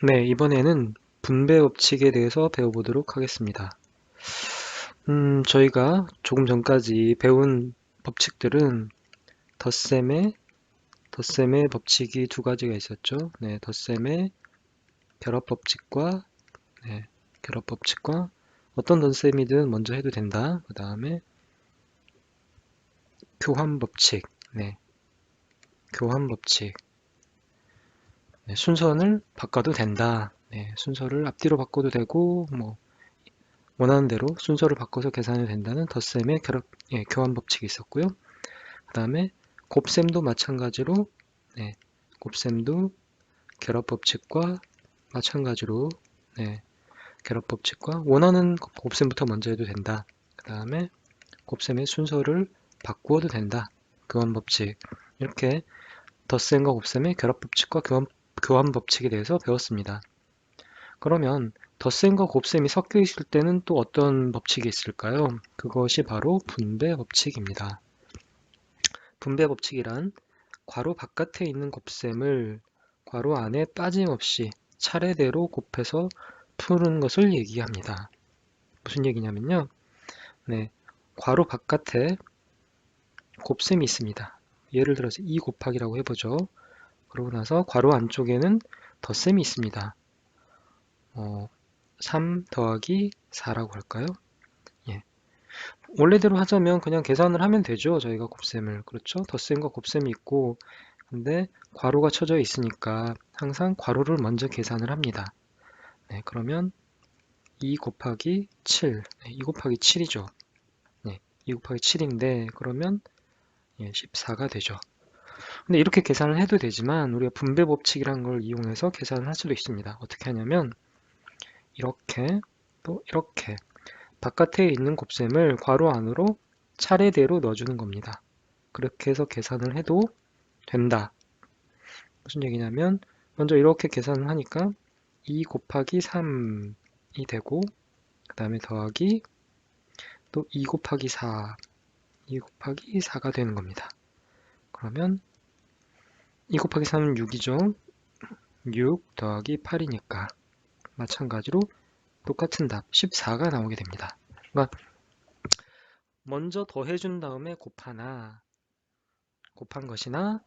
네, 이번에는 분배 법칙에 대해서 배워보도록 하겠습니다. 저희가 조금 전까지 배운 법칙들은 덧셈의, 덧셈의 법칙이 두 가지가 있었죠. 네, 덧셈의 결합 법칙과, 네, 결합 법칙과 어떤 덧셈이든 먼저 해도 된다. 그 다음에 교환 법칙, 네, 교환 법칙. 네, 순서를 바꿔도 된다. 네, 순서를 앞뒤로 바꿔도 되고, 뭐, 원하는 대로 순서를 바꿔서 계산이 된다는 덧셈의 교환 법칙이 있었고요. 그 다음에 곱셈도 마찬가지로 네, 곱셈도 결합 법칙과 마찬가지로 네, 결합 법칙과 원하는 곱셈부터 먼저 해도 된다. 그 다음에 곱셈의 순서를 바꾸어도 된다. 교환 법칙. 이렇게 덧셈과 곱셈의 결합 법칙과 교환 법칙에 대해서 배웠습니다. 그러면 덧셈과 곱셈이 섞여 있을 때는 또 어떤 법칙이 있을까요? 그것이 바로 분배 법칙입니다. 분배 법칙이란 괄호 바깥에 있는 곱셈을 괄호 안에 빠짐없이 차례대로 곱해서 푸는 것을 얘기합니다. 무슨 얘기냐면요. 네, 괄호 바깥에 곱셈이 있습니다. 예를 들어서 2 곱하기라고 해보죠. 그러고 나서 괄호 안쪽에는 덧셈이 있습니다. 3 더하기 4라고 할까요? 예. 원래대로 하자면 그냥 계산을 하면 되죠. 저희가 곱셈을. 그렇죠? 덧셈과 곱셈이 있고 근데 괄호가 쳐져 있으니까 항상 괄호를 먼저 계산을 합니다. 네, 그러면 2 곱하기 7, 네, 2 곱하기 7이죠. 네, 2 곱하기 7인데 그러면 14가 되죠. 근데 이렇게 계산을 해도 되지만 우리가 분배 법칙이라는 걸 이용해서 계산을 할 수도 있습니다. 어떻게 하냐면 이렇게 또 이렇게 바깥에 있는 곱셈을 괄호 안으로 차례대로 넣어주는 겁니다. 그렇게 해서 계산을 해도 된다. 무슨 얘기냐면 먼저 이렇게 계산을 하니까 2 곱하기 3이 되고 그 다음에 더하기 또 2 곱하기 4, 2 곱하기 4가 되는 겁니다. 그러면 2 곱하기 3은 6이죠. 6 더하기 8이니까 마찬가지로 똑같은 답 14가 나오게 됩니다. 그러니까 먼저 더해준 다음에 곱한 것이나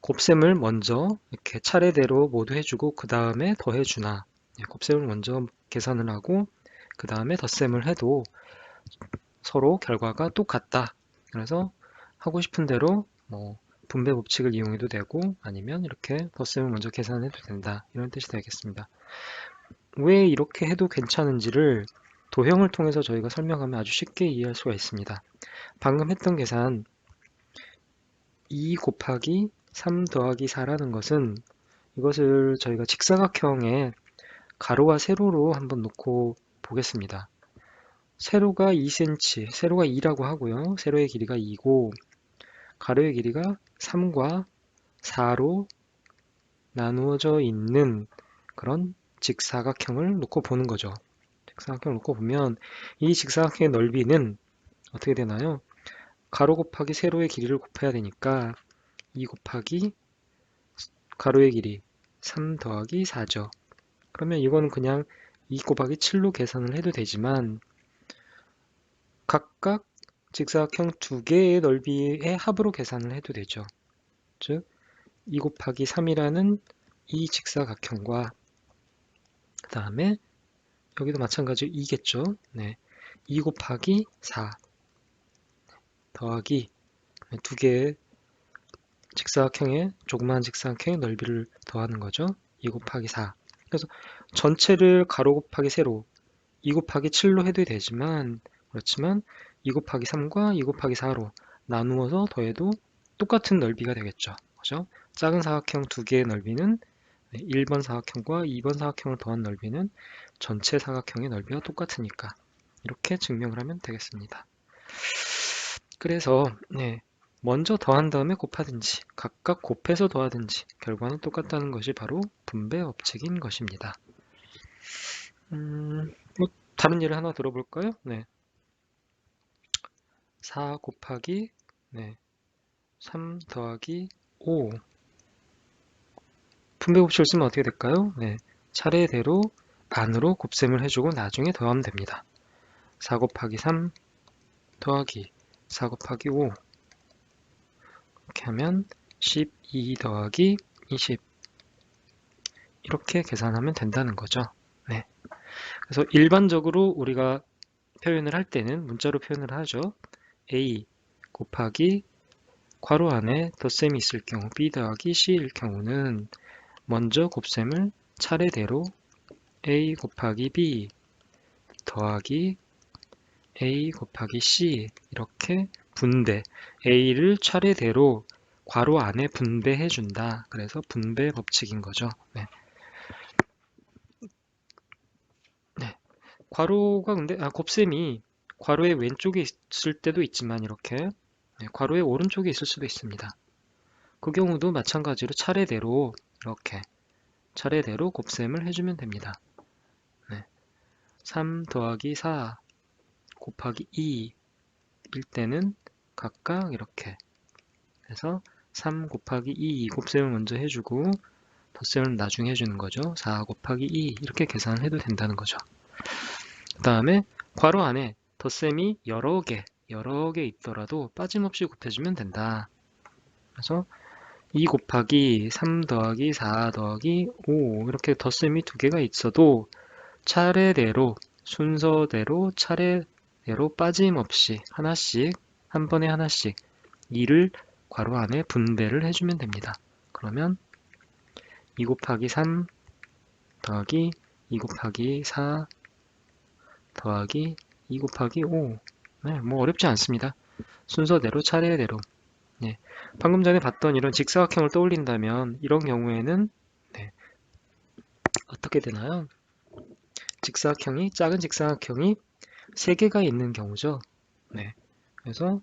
곱셈을 먼저 이렇게 차례대로 모두 해주고 그 다음에 더해주나 곱셈을 먼저 계산을 하고 그 다음에 덧셈을 해도 서로 결과가 똑같다. 그래서 하고 싶은 대로 뭐 분배 법칙을 이용해도 되고 아니면 이렇게 덧셈을 먼저 계산해도 된다. 이런 뜻이 되겠습니다. 왜 이렇게 해도 괜찮은지를 도형을 통해서 저희가 설명하면 아주 쉽게 이해할 수가 있습니다. 방금 했던 계산 2 곱하기 3 더하기 4라는 것은 이것을 저희가 직사각형에 가로와 세로로 한번 놓고 보겠습니다. 세로가 2cm, 세로가 2라고 하고요. 세로의 길이가 2고 가로의 길이가 3과 4로 나누어져 있는 그런 직사각형을 놓고 보는 거죠. 직사각형을 놓고 보면 이 직사각형의 넓이는 어떻게 되나요? 가로 곱하기 세로의 길이를 곱해야 되니까 2 곱하기 가로의 길이 3 더하기 4죠. 그러면 이거는 그냥 2 곱하기 7로 계산을 해도 되지만 각각 직사각형 두 개의 넓이의 합으로 계산을 해도 되죠. 즉, 2 곱하기 3이라는 이 직사각형과 그 다음에 여기도 마찬가지로 2겠죠. 네, 2 곱하기 4 더하기 두 개의 직사각형의 조그마한 직사각형의 넓이를 더하는 거죠. 2 곱하기 4. 그래서 전체를 가로 곱하기 세로 2 곱하기 7로 해도 되지만 그렇지만 2 곱하기 3과 2 곱하기 4로 나누어서 더해도 똑같은 넓이가 되겠죠. 그죠? 작은 사각형 두 개의 넓이는 1번 사각형과 2번 사각형을 더한 넓이는 전체 사각형의 넓이와 똑같으니까 이렇게 증명을 하면 되겠습니다. 그래서 먼저 더한 다음에 곱하든지 각각 곱해서 더하든지 결과는 똑같다는 것이 바로 분배 법칙인 것입니다. 뭐 다른 예를 하나 들어볼까요? 4 곱하기 3 더하기 5 분배 법칙을 쓰면 어떻게 될까요? 네, 차례대로 안으로 곱셈을 해주고 나중에 더하면 됩니다. 4 곱하기 3 더하기 4 곱하기 5 이렇게 하면 12 더하기 20 이렇게 계산하면 된다는 거죠. 네. 그래서 일반적으로 우리가 표현을 할 때는 문자로 표현을 하죠. a 곱하기 괄호 안에 덧셈이 있을 경우 b 더하기 c일 경우는 먼저 곱셈을 차례대로 a 곱하기 b 더하기 a 곱하기 c 이렇게 분배, a를 차례대로 괄호 안에 분배해 준다. 그래서 분배 법칙인 거죠. 네. 네. 괄호가 근데 곱셈이 괄호의 왼쪽에 있을 때도 있지만 이렇게 네, 괄호의 오른쪽에 있을 수도 있습니다. 그 경우도 마찬가지로 차례대로 이렇게 차례대로 곱셈을 해주면 됩니다. 네. 3 더하기 4 곱하기 2 일 때는 각각 이렇게 해서 3 곱하기 2 곱셈을 먼저 해주고 덧셈을 나중에 해주는 거죠. 4 곱하기 2 이렇게 계산을 해도 된다는 거죠. 그 다음에 괄호 안에 덧셈이 여러 개 있더라도 빠짐없이 곱해주면 된다. 그래서 2 곱하기 3 더하기 4 더하기 5 이렇게 덧셈이 두 개가 있어도 차례대로 순서대로 차례대로 빠짐없이 하나씩 한 번에 하나씩 2를 괄호 안에 분배를 해주면 됩니다. 그러면 2 곱하기 3 더하기 2 곱하기 4 더하기 2 곱하기 5 네, 뭐 어렵지 않습니다. 순서대로 차례대로 네, 방금 전에 봤던 이런 직사각형을 떠올린다면 이런 경우에는 네, 어떻게 되나요? 작은 직사각형이 3개가 있는 경우죠. 네, 그래서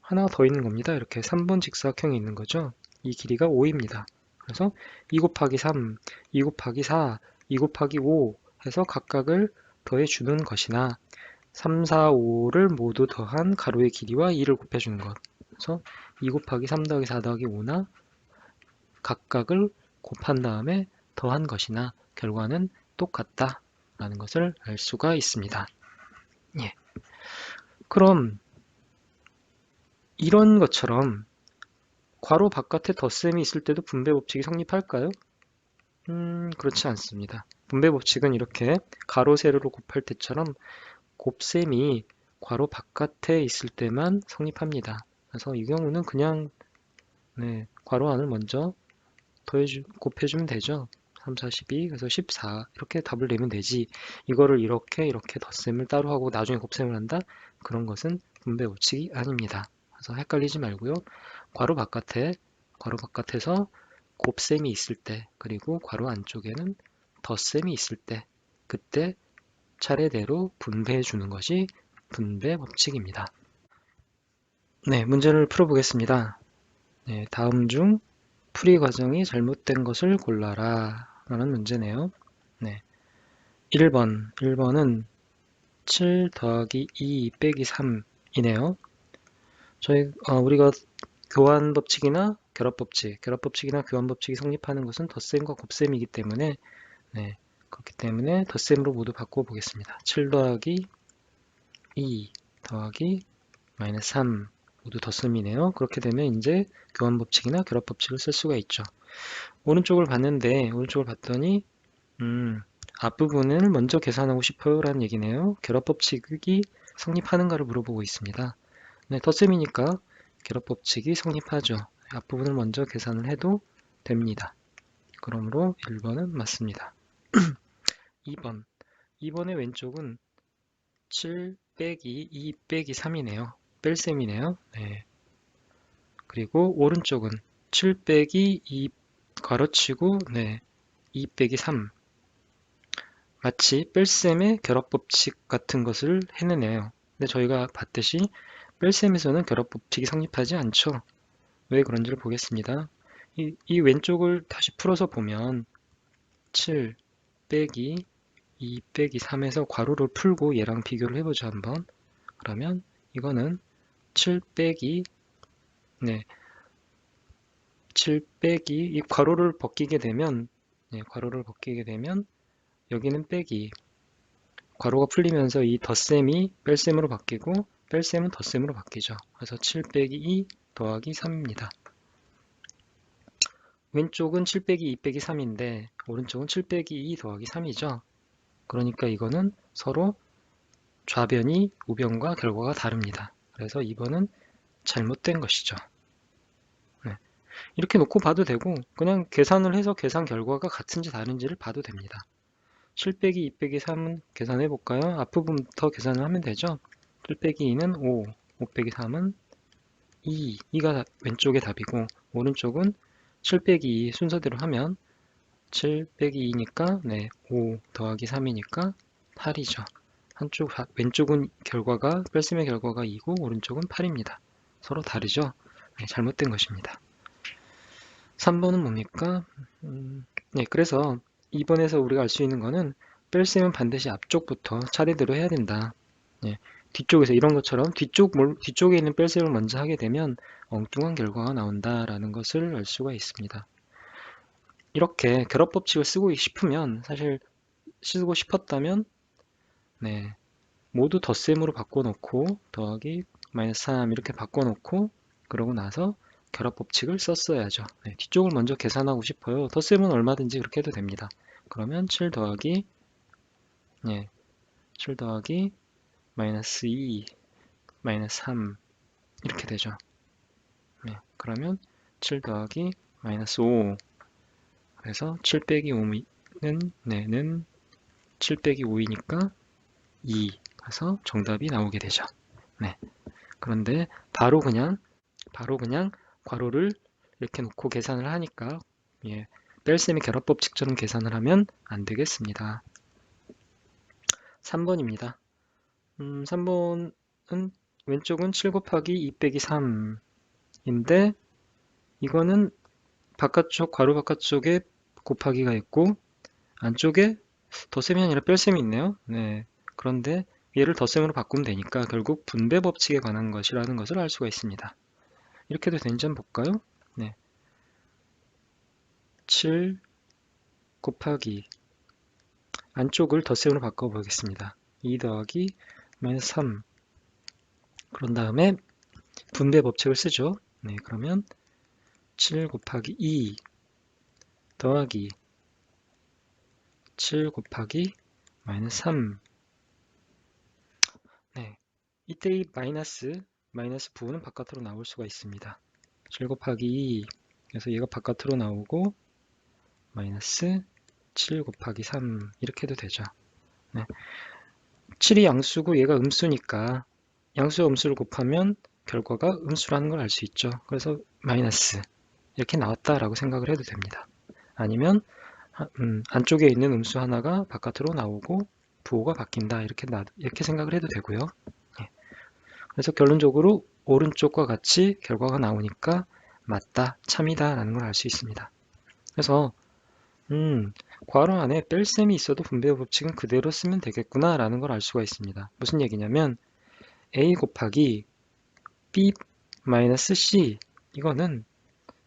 하나 더 있는 겁니다. 이렇게 3번 직사각형이 있는 거죠. 이 길이가 5입니다. 그래서 2 곱하기 3, 2 곱하기 4, 2 곱하기 5 해서 각각을 더해주는 것이나 3, 4, 5를 모두 더한 가로의 길이와 2를 곱해주는 것. 그래서 2 곱하기 3 더하기 4 더하기 5나 각각을 곱한 다음에 더한 것이나 결과는 똑같다 라는 것을 알 수가 있습니다. 예. 그럼 이런 것처럼 괄호 바깥에 덧셈이 있을 때도 분배 법칙이 성립할까요? 그렇지 않습니다. 분배 법칙은 이렇게 가로 세로로 곱할 때처럼 곱셈이 괄호 바깥에 있을 때만 성립합니다. 그래서 이 경우는 그냥 네, 괄호 안을 먼저 곱해주면 되죠. 3, 4, 12, 그래서 14 이렇게 답을 내면 되지. 이거를 이렇게 덧셈을 따로 하고 나중에 곱셈을 한다? 그런 것은 분배 법칙이 아닙니다. 그래서 헷갈리지 말고요. 괄호 바깥에서 곱셈이 있을 때, 그리고 괄호 안쪽에는 덧셈이 있을 때, 그때 차례대로 분배해 주는 것이 분배 법칙입니다. 네, 문제를 풀어보겠습니다. 네, 다음 중 풀이 과정이 잘못된 것을 골라라 라는 문제네요. 네, 1번은 7 더하기 2 빼기 3이네요. 우리가 교환 법칙이나 결합 법칙이나 교환 법칙이 성립하는 것은 덧셈과 곱셈이기 때문에 네, 그렇기 때문에 덧셈으로 모두 바꿔보겠습니다. 7 더하기 2 더하기 마이너스 3 모두 덧셈이네요. 그렇게 되면 이제 교환 법칙이나 결합 법칙을 쓸 수가 있죠. 오른쪽을 봤더니 앞부분을 먼저 계산하고 싶어요 라는 얘기네요. 결합 법칙이 성립하는가를 물어보고 있습니다. 네, 덧셈이니까 결합 법칙이 성립하죠. 앞부분을 먼저 계산을 해도 됩니다. 그러므로 1번은 맞습니다. 2번의 왼쪽은 7 빼기 2 빼기 3이네요. 뺄셈이네요. 네. 그리고 오른쪽은 7 빼기 2 괄호치고 2 빼기 3 마치 뺄셈의 결합법칙 같은 것을 해내네요. 근데 저희가 봤듯이 뺄셈에서는 결합법칙이 성립하지 않죠. 왜 그런지를 보겠습니다. 이 왼쪽을 다시 풀어서 보면 7 빼기 2 빼기 3에서 괄호를 풀고 얘랑 비교를 해보죠 한번. 그러면 이거는 7 빼기 7 빼기 이 괄호를 벗기게 되면 괄호를 벗기게 되면 여기는 빼기 괄호가 풀리면서 이 덧셈이 뺄셈으로 바뀌고 뺄셈은 덧셈으로 바뀌죠. 그래서 7 빼기 2 더하기 3입니다. 왼쪽은 7 빼기 2 빼기 3인데 오른쪽은 7 빼기 2 더하기 3이죠. 그러니까 이거는 서로 좌변이 우변과 결과가 다릅니다. 그래서 2번은 잘못된 것이죠. 네. 이렇게 놓고 봐도 되고 그냥 계산을 해서 계산 결과가 같은지 다른지를 봐도 됩니다. 7 빼기 2 빼기 3은 계산해 볼까요? 앞부분부터 계산을 하면 되죠. 7 빼기 2는 5, 5 빼기 3은 2, 2가 왼쪽의 답이고 오른쪽은 7 빼기 2 순서대로 하면 7 빼기 2니까 5 더하기 3이니까 8이죠. 왼쪽은 결과가 뺄셈의 결과가 2고 오른쪽은 8입니다. 서로 다르죠? 잘못된 것입니다. 3번은 뭡니까? 그래서 2번에서 우리가 알 수 있는 거는 뺄셈은 반드시 앞쪽부터 차례대로 해야 된다. 뒤쪽에서 이런 것처럼 뒤쪽에 있는 뺄셈을 먼저 하게 되면 엉뚱한 결과가 나온다라는 것을 알 수가 있습니다. 이렇게 결합법칙을 쓰고 싶었다면 모두 덧셈으로 바꿔놓고 더하기 마이너스 3 이렇게 바꿔놓고 그러고 나서 결합법칙을 썼어야죠. 뒤쪽을 먼저 계산하고 싶어요. 덧셈은 얼마든지 그렇게 해도 됩니다. 그러면 7 더하기 마이너스 2 마이너스 3 이렇게 되죠. 그러면 7 더하기 마이너스 5 그래서 7 빼기 5는 7 빼기 5이니까 2 그래서 정답이 나오게 되죠. 그런데 바로 그냥 괄호를 이렇게 놓고 계산을 하니까 뺄셈의 결합법칙처럼 계산을 하면 안 되겠습니다. 3번입니다. 3번은 왼쪽은 7 곱하기 2 빼기 3인데 이거는 괄호 바깥쪽에 곱하기가 있고 안쪽에 덧셈이 아니라 뺄셈이 있네요. 그런데 얘를 덧셈으로 바꾸면 되니까 결국 분배 법칙에 관한 것이라는 것을 알 수가 있습니다. 이렇게 해도 되는지 한번 볼까요? 7 곱하기 안쪽을 덧셈으로 바꿔보겠습니다. 2 더하기 마이너스 3 그런 다음에 분배 법칙을 쓰죠. 그러면 7 곱하기 2 더하기 7 곱하기 마이너스 3 이때 이 마이너스 부호는 바깥으로 나올 수가 있습니다. 7 곱하기 2 그래서 얘가 바깥으로 나오고 마이너스 7 곱하기 3 이렇게 해도 되죠. 7이 양수고 얘가 음수니까 양수와 음수를 곱하면 결과가 음수라는 걸 알 수 있죠. 그래서 마이너스 이렇게 나왔다라고 생각을 해도 됩니다. 아니면 안쪽에 있는 음수 하나가 바깥으로 나오고 부호가 바뀐다 이렇게 생각을 해도 되고요. 그래서 결론적으로 오른쪽과 같이 결과가 나오니까 맞다, 참이다 라는 걸 알 수 있습니다. 그래서 괄호 안에 뺄셈이 있어도 분배 법칙은 그대로 쓰면 되겠구나 라는 걸 알 수가 있습니다. 무슨 얘기냐면 a 곱하기 b 마이너스 c 이거는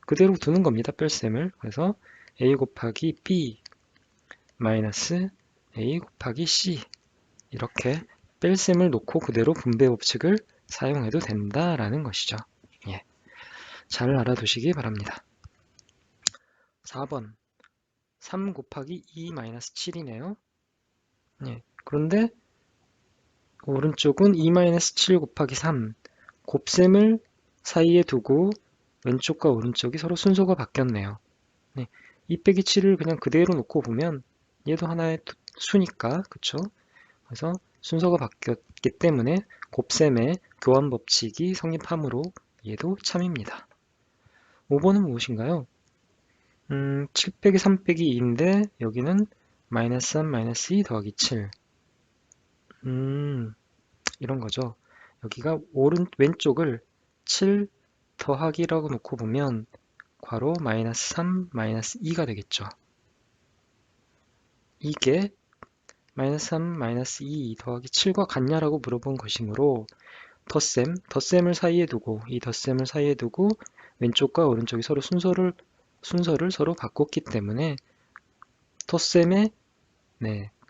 그대로 두는 겁니다. 뺄셈을. 그래서 a 곱하기 b 마이너스 a 곱하기 c 이렇게 뺄셈을 놓고 그대로 분배 법칙을 사용해도 된다라는 것이죠. 잘 알아두시기 바랍니다. 4번 3 곱하기 2 마이너스 7이네요. 그런데 오른쪽은 2 마이너스 7 곱하기 3 곱셈을 사이에 두고 왼쪽과 오른쪽이 서로 순서가 바뀌었네요. 2 빼기 7을 그냥 그대로 놓고 보면 얘도 하나의 수니까 그쵸? 그래서 순서가 바뀌었기 때문에 곱셈의 교환 법칙이 성립하므로 얘도 참입니다. 5번은 무엇인가요? 7 빼기 3 빼기 2인데 여기는 마이너스 3 마이너스 2 더하기 7 이런 거죠. 여기가 왼쪽을 7 더하기라고 놓고 보면 괄호 마이너스 3 마이너스 2가 되겠죠. 이게 마이너스 3 마이너스 2 더하기 7과 같냐라고 물어본 것이므로 덧셈을 사이에 두고 이 덧셈을 사이에 두고 왼쪽과 오른쪽이 서로 순서를 서로 바꿨기 때문에 덧셈의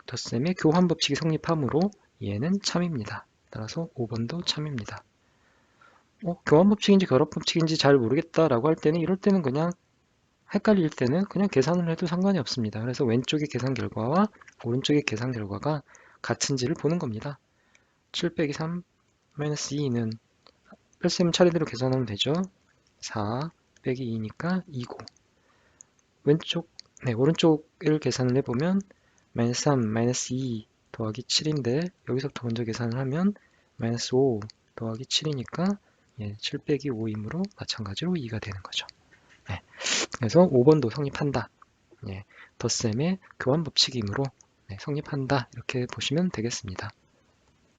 덧셈의 교환 법칙이 성립하므로 얘는 참입니다. 따라서 5번도 참입니다. 교환 법칙인지 결합 법칙인지 잘 모르겠다라고 할 때는 이럴 때는 그냥 헷갈릴 때는 그냥 계산을 해도 상관이 없습니다. 그래서 왼쪽의 계산 결과와 오른쪽의 계산 결과가 같은지를 보는 겁니다. 7 빼기 3 마이너스 2는 뺄셈 차례대로 계산하면 되죠. 4 빼기 2니까 2고 오른쪽을 계산을 해보면 마이너스 3 마이너스 2 더하기 7인데 여기서부터 먼저 계산을 하면 마이너스 5 더하기 7이니까 7 빼기 5이므로 마찬가지로 2가 되는 거죠. 그래서 5번도 성립한다. 덧셈의 교환 법칙이므로 성립한다. 이렇게 보시면 되겠습니다.